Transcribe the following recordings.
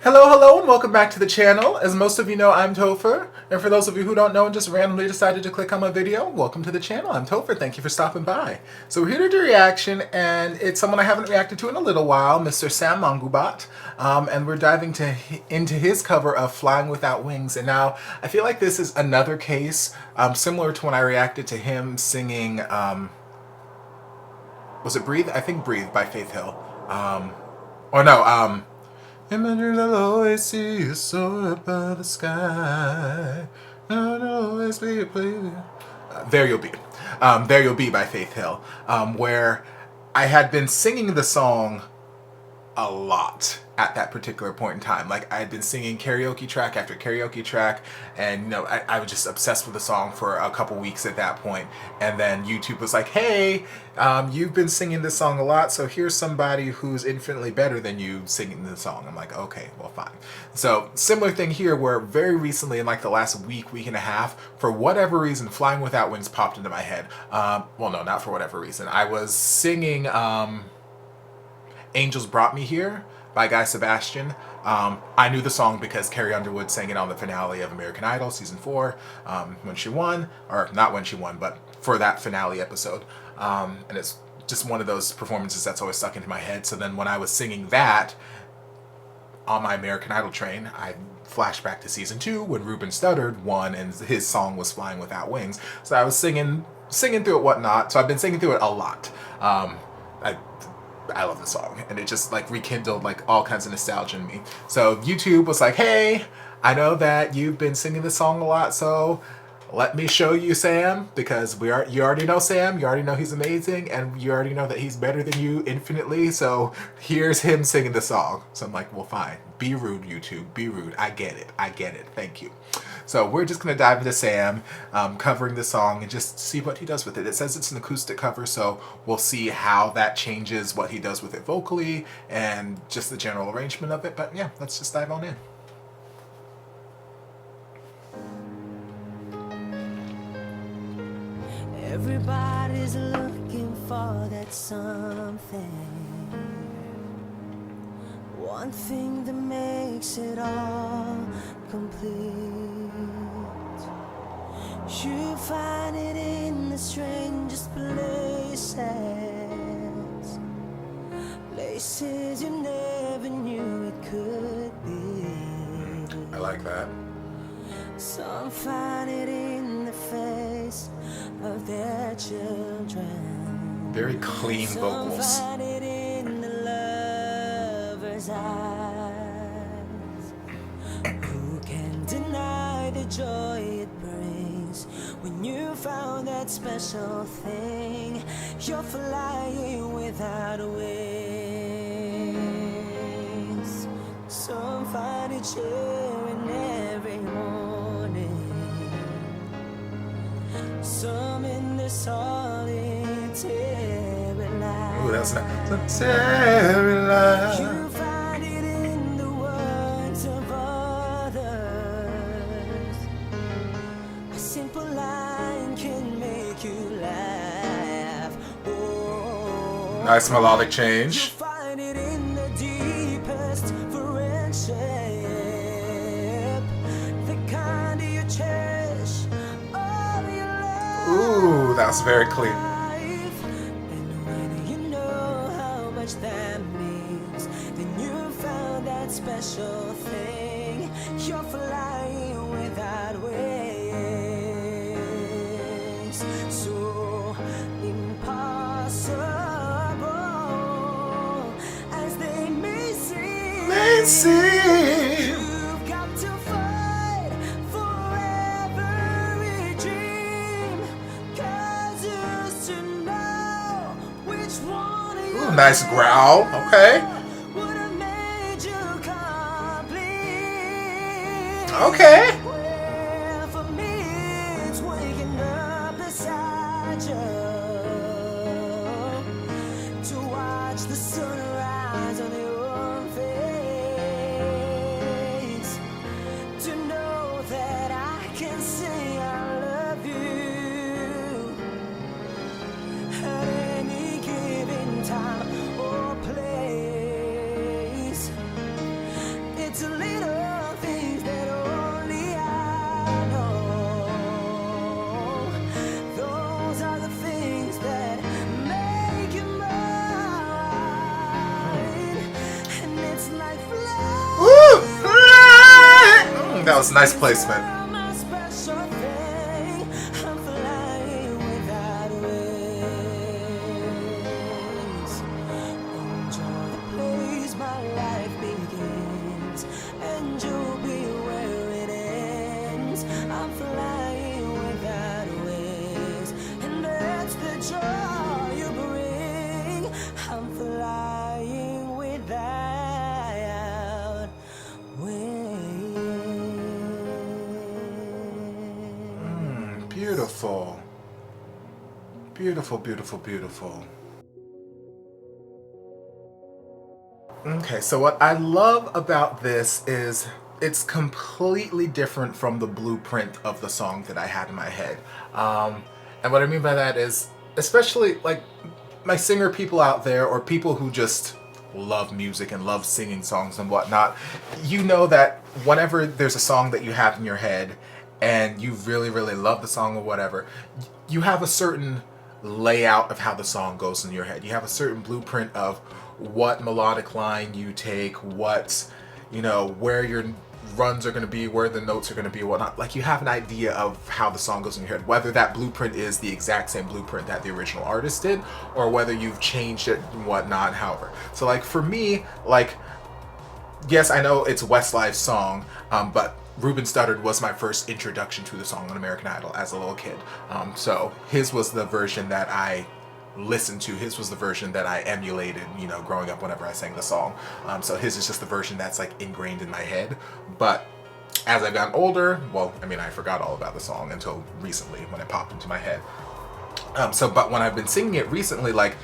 Hello, hello, and welcome back to the channel. As most of you know, I'm Topher, and for those of you who don't know and just randomly decided to click on my video, welcome to the channel. I'm Topher. Thank you for stopping by. So we're here to do a reaction, and it's someone I haven't reacted to in a little while, Mr. Sam Mangubat, and we're diving into his cover of Flying Without Wings. And now, I feel like this is another case similar to when I reacted to him singing, was it Breathe? I think Breathe by Faith Hill. Images I'll always see you soar above the sky. I'll always be a place. There You'll Be. There You'll Be by Faith Hill. Where I had been singing the song a lot at that particular point in time. Like, I had been singing karaoke track after karaoke track, and you know, I was just obsessed with the song for a couple weeks at that point. And then YouTube was like, hey, you've been singing this song a lot, so here's somebody who's infinitely better than you singing the song. I'm like, okay, well, fine. So similar thing here, where very recently, in like the last week and a half, for whatever reason, Flying Without Wings popped into my head. Well, no, not for whatever reason. I was singing Angels Brought Me Here by Guy Sebastian. I knew the song because Carrie Underwood sang it on the finale of American Idol season 4 when she won, or not when she won, but for that finale episode. And it's just one of those performances that's always stuck into my head. So then when I was singing that on my American Idol train, I flashed back to season 2 when Ruben Studdard won and his song was Flying Without Wings. So I was singing through it, whatnot. So I've been singing through it a lot. I love the song, and it just like rekindled like all kinds of nostalgia in me. So YouTube was like, hey, I know that you've been singing this song a lot, so let me show you Sam, because you already know Sam, you already know he's amazing, and you already know that he's better than you infinitely, so here's him singing the song. So I'm like, well, fine, be rude, YouTube, be rude. I get it, thank you. So we're just going to dive into Sam covering the song and just see what he does with it. It says it's an acoustic cover, so we'll see how that changes what he does with it vocally and just the general arrangement of it. But yeah, let's just dive on in. Everybody's looking for that something, one thing that makes it all complete. You find it in the strangest places, places you never knew it could be. I like that. Some find it in the face of their children. Very clean vocals. Some find it in the lover's eyes. Who can deny the joy it brings when you found that special thing? You're flying without wings. Some find it cheering every morning, some in the solitary life. Ooh, that's not solitary life. You find it in the words of others. A simple line can make you laugh. Oh, Nice melodic change. you find it in the deepest friendship, the kind you cherish. Ooh, that was very clean. And when you know how much that means, then you found that special thing. You're flying without wings. So impossible as they may seem. You've got to fight for every dream, 'cause you used to know which one of you Ooh, nice growl. Okay. would have made you complete. Okay. Well, for me, it's waking up beside you to watch the sunrise on your own face, to know that I can say I love you at any given time or place. It's a That was nice placement. My special thing. I'm flying without wings. Enjoy the place my life begins, and you'll be where it ends. I'm flying without wings, and that's the joy you bring. I'm flying without wings. Beautiful. Beautiful, beautiful, beautiful. Okay, so what I love about this is it's completely different from the blueprint of the song that I had in my head. And what I mean by that is, especially like my singer people out there, or people who just love music and love singing songs and whatnot, you know that whenever there's a song that you have in your head and you really, really love the song or whatever, you have a certain layout of how the song goes in your head. You have a certain blueprint of what melodic line you take, what, you know, where your runs are going to be, where the notes are going to be, whatnot. Like, you have an idea of how the song goes in your head, whether that blueprint is the exact same blueprint that the original artist did, or whether you've changed it and whatnot, however. So like for me, like, yes, I know it's Westlife's song, but Ruben Studdard was my first introduction to the song on American Idol as a little kid. So his was the version that I listened to. His was the version that I emulated, you know, growing up whenever I sang the song. So his is just the version that's like ingrained in my head. But as I've gotten older, well, I mean, I forgot all about the song until recently when it popped into my head. But when I've been singing it recently, like,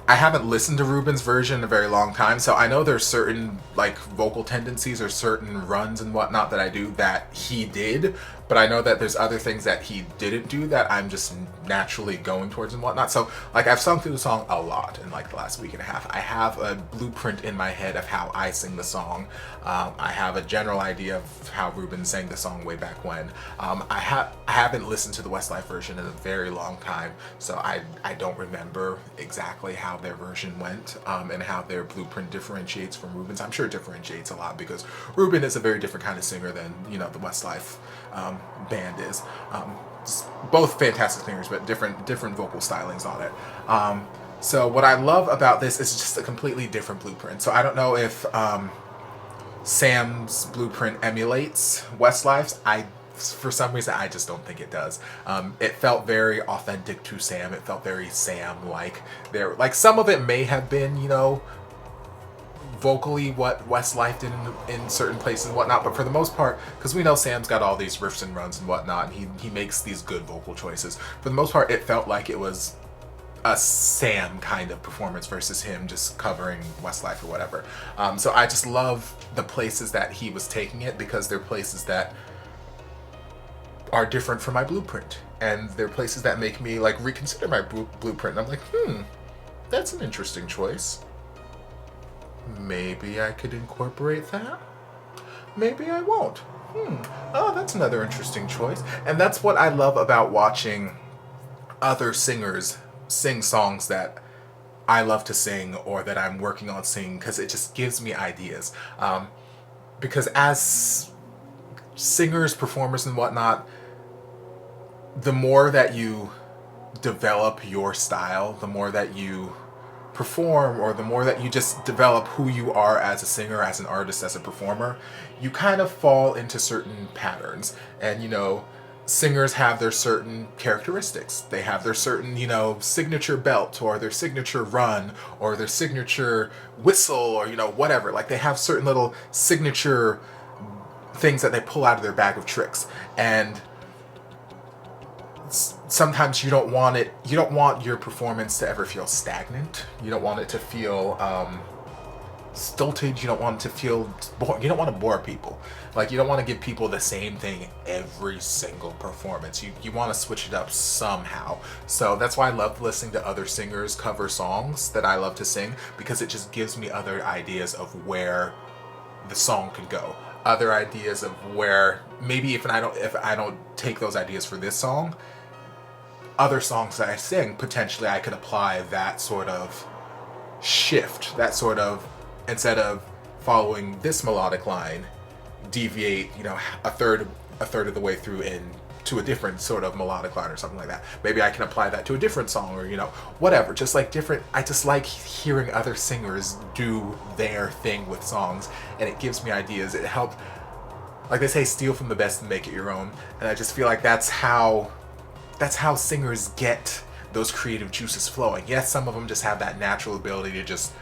I haven't listened to Ruben's version in a very long time, so I know there's certain like vocal tendencies or certain runs and whatnot that I do that he did, but I know that there's other things that he didn't do that I'm just naturally going towards and whatnot. So like, I've sung through the song a lot in like the last week and a half. I have a blueprint in my head of how I sing the song. I have a general idea of how Ruben sang the song way back when. I haven't listened to the Westlife version in a very long time, so I don't remember exactly how their version went, and how their blueprint differentiates from Ruben's. I'm sure it differentiates a lot because Ruben is a very different kind of singer than, you know, the Westlife band is. Both fantastic singers, but different vocal stylings on it. So what I love about this is just a completely different blueprint. So I don't know if Sam's blueprint emulates Westlife's. For some reason, I just don't think it does. It felt very authentic to Sam. It felt very Sam-like. Like, some of it may have been, you know, vocally what Westlife did in certain places and whatnot, but for the most part, because we know Sam's got all these riffs and runs and whatnot, and he makes these good vocal choices. For the most part, it felt like it was a Sam kind of performance versus him just covering Westlife or whatever. So I just love the places that he was taking it, because they're places that are different from my blueprint, and they're places that make me like reconsider my blueprint. And I'm like, that's an interesting choice. Maybe I could incorporate that. Maybe I won't. Oh, that's another interesting choice. And that's what I love about watching other singers sing songs that I love to sing or that I'm working on singing, because it just gives me ideas. Because as singers, performers, and whatnot, the more that you develop your style, the more that you perform, or the more that you just develop who you are as a singer, as an artist, as a performer, you kind of fall into certain patterns. And, you know, singers have their certain characteristics. They have their certain, you know, signature belt, or their signature run, or their signature whistle, or, you know, whatever. Like, they have certain little signature things that they pull out of their bag of tricks. And sometimes you don't want your performance to ever feel stagnant. You don't want it to feel stilted. You don't want it to feel you don't want to bore people. Like, you don't want to give people the same thing every single performance. You want to switch it up somehow. So that's why I love listening to other singers cover songs that I love to sing, because it just gives me other ideas of where the song could go. Other ideas of where maybe if I don't take those ideas for this song, other songs that I sing, potentially I could apply that sort of shift, that sort of, instead of following this melodic line, deviate, you know, a third of the way through to a different sort of melodic line or something like that. Maybe I can apply that to a different song, or, you know, whatever. Just like different, I just like hearing other singers do their thing with songs, and it gives me ideas. It helps, like they say, steal from the best and make it your own. And I just feel like that's how singers get those creative juices flowing. Yes, some of them just have that natural ability to just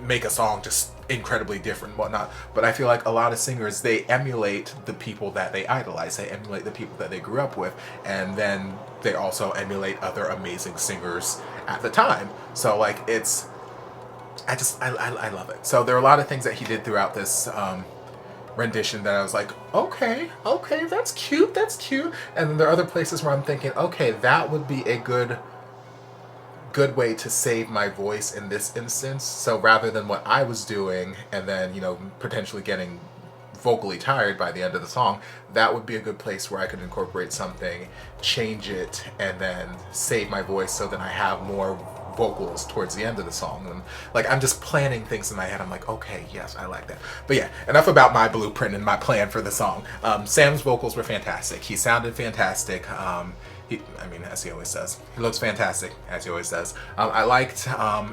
make a song just incredibly different and whatnot, but I feel like a lot of singers, they emulate the people that they idolize, they emulate the people that they grew up with, and then they also emulate other amazing singers at the time. So like I love it. So there are a lot of things that he did throughout this rendition that I was like, okay, that's cute, and then there are other places where I'm thinking, okay, that would be a good way to save my voice in this instance. So rather than what I was doing and then, you know, potentially getting vocally tired by the end of the song, that would be a good place where I could incorporate something, change it, and then save my voice so that I have more vocals towards the end of the song. And like, I'm just planning things in my head. I'm like, okay, yes, I like that. But yeah, enough about my blueprint and my plan for the song. Sam's vocals were fantastic. He sounded fantastic. As he always does. He looks fantastic, as he always does. I liked,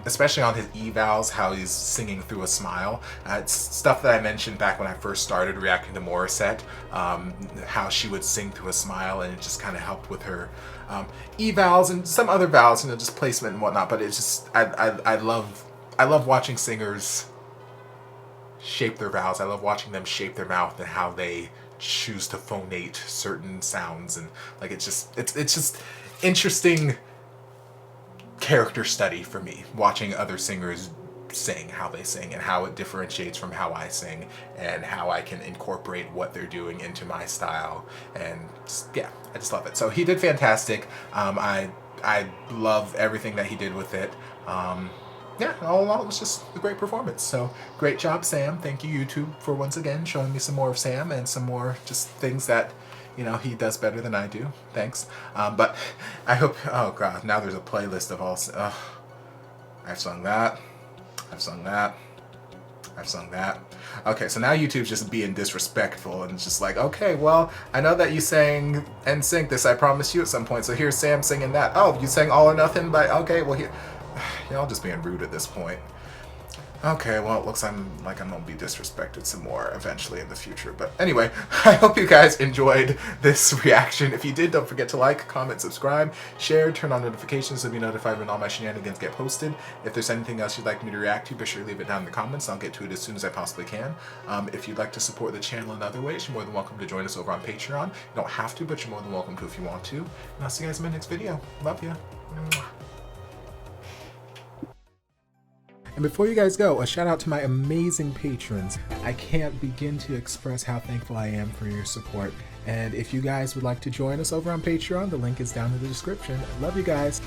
especially on his evals, how he's singing through a smile. It's stuff that I mentioned back when I first started reacting to Morissette, how she would sing through a smile, and it just kind of helped with her evals and some other vowels, you know, just placement and whatnot. But it's just, I love watching singers shape their vowels. I love watching them shape their mouth and how they choose to phonate certain sounds, and like it's just interesting character study for me, watching other singers sing, how they sing, and how it differentiates from how I sing, and how I can incorporate what they're doing into my style. And yeah, I just love it. So he did fantastic. I love everything that he did with it. Yeah, all in all, it was just a great performance. So great job, Sam. Thank you, YouTube, for once again showing me some more of Sam and some more just things that, you know, he does better than I do. Thanks. But I hope, oh God, now there's a playlist of all, I've sung that, I've sung that, I've sung that. Okay, so now YouTube's just being disrespectful and just like, okay, well, I know that you sang NSYNC this, I Promise You, at some point, so here's Sam singing that. Oh, you sang All or Nothing, but okay, well, here. Y'all just being rude at this point. Okay, well, it looks like I'm gonna be disrespected some more eventually in the future. But anyway, I hope you guys enjoyed this reaction. If you did, don't forget to like, comment, subscribe, share, turn on notifications so you'll be notified when all my shenanigans get posted. If there's anything else you'd like me to react to, be sure to leave it down in the comments. I'll get to it as soon as I possibly can. If you'd like to support the channel in other ways, you're more than welcome to join us over on Patreon. You don't have to, but you're more than welcome to if you want to. And I'll see you guys in my next video. Love ya. And before you guys go, a shout out to my amazing patrons. I can't begin to express how thankful I am for your support. And if you guys would like to join us over on Patreon, the link is down in the description. Love you guys.